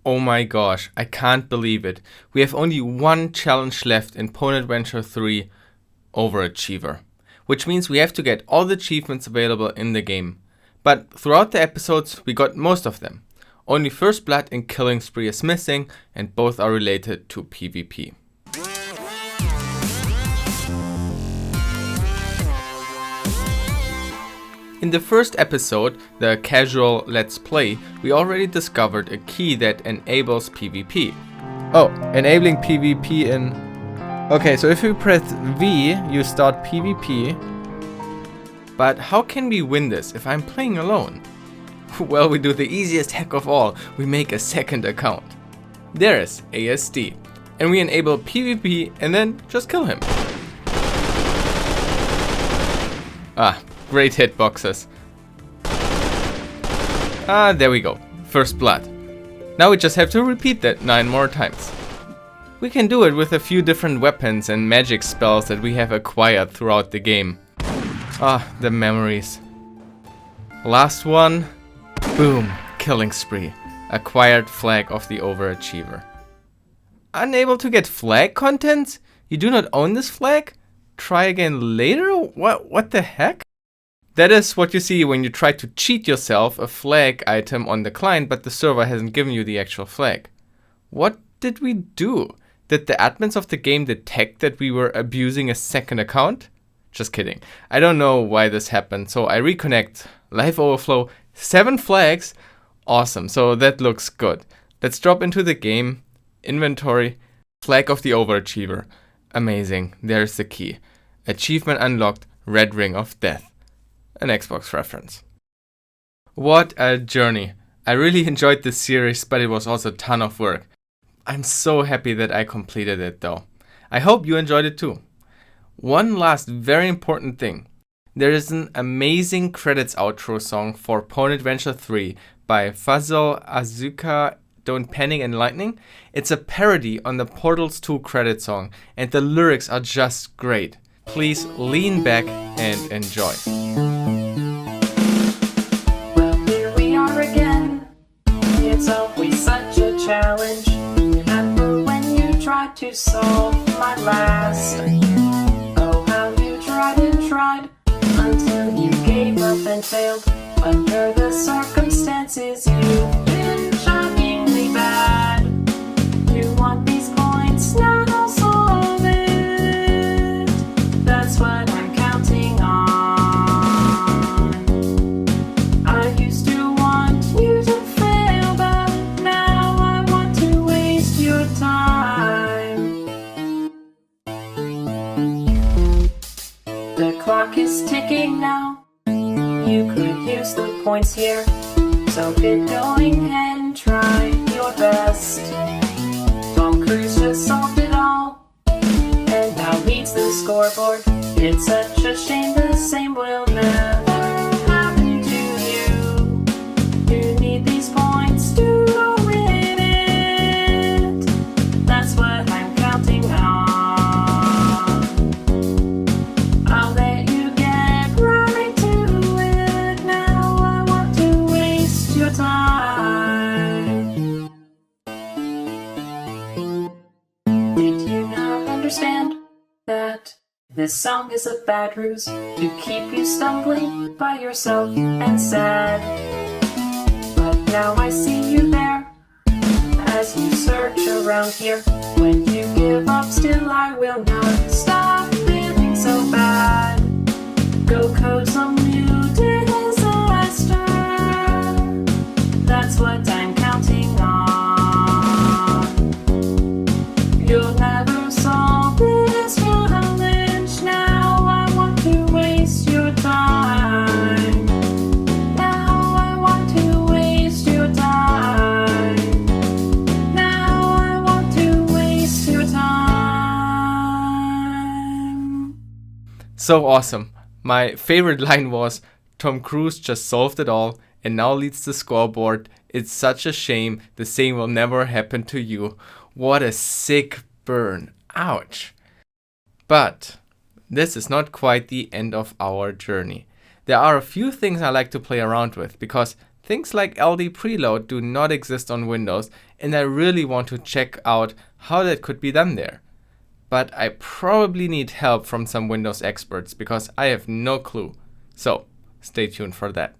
Oh my gosh, I can't believe it. We have only one challenge left in Pwn Adventure 3 Overachiever, which means we have to get all the achievements available in the game. But throughout the episodes, we got most of them. Only First Blood and Killing Spree is missing, and both are related to PvP. In the first episode, the casual Let's Play, we already discovered a key that enables PvP. Oh, enabling PvP in... Okay, so if you press V, you start PvP. But how can we win this if I'm playing alone? Well, we do the easiest hack of all. We make a second account. There is ASD. And we enable PvP and then just kill him. Ah, great hitboxes. Ah, there we go. First Blood. Now we just have to repeat that 9 more times. We can do it with a few different weapons and magic spells that we have acquired throughout the game. Ah, the memories. Last one. Boom. Killing Spree. Acquired flag of the Overachiever. Unable to get flag contents? You do not own this flag? Try again later? What the heck? That is what you see when you try to cheat yourself a flag item on the client, but the server hasn't given you the actual flag. What did we do? Did the admins of the game detect that we were abusing a second account? Just kidding. I don't know why this happened, so I reconnect. LiveOverflow, 7 flags. Awesome, so that looks good. Let's drop into the game. Inventory. Flag of the Overachiever. Amazing, there's the key. Achievement unlocked, Red Ring of Death. An Xbox reference. What a journey. I really enjoyed this series, but it was also a ton of work. I'm so happy that I completed it though. I hope you enjoyed it too. One last very important thing. There is an amazing credits outro song for Pwn Adventure 3 by Fazal Azuka, Don't Panic and Lightning. It's a parody on the Portals 2 credit song, and the lyrics are just great. Please lean back and enjoy. Well, here we are again. It's always such a challenge. Remember when you tried to solve my last? Oh, how you tried and tried until you gave up and failed. Under the circumstances, you've been shockingly bad. You want these points, now I'll solve it. That's what I'm counting on. I used to want you to fail, but now I want to waste your time. The clock is ticking now. You could use the points here, so get going and try your best. Tom Cruise just solved it all, and now leads the scoreboard. It's such a shame the same will never happen to you. You need these points to win it. That's what I'm counting on. I'll let you get right to it. Now I want to waste your time. Did you not understand that this song is a bad ruse to keep you stumbling by yourself and sad? But now I see you there as you search around here. When you give up, still I will not stop feeling so bad. Go code some new disaster. That's what I'm counting on. You'll never solve this challenge. Now I want to waste your time. Now I want to waste your time. Now I want to waste your time. So awesome. My favorite line was, Tom Cruise just solved it all and now leads the scoreboard. It's such a shame the same will never happen to you. What a sick burn. Ouch. But this is not quite the end of our journey. There are a few things I like to play around with because things like LD preload do not exist on Windows, and I really want to check out how that could be done there. But I probably need help from some Windows experts because I have no clue. So stay tuned for that.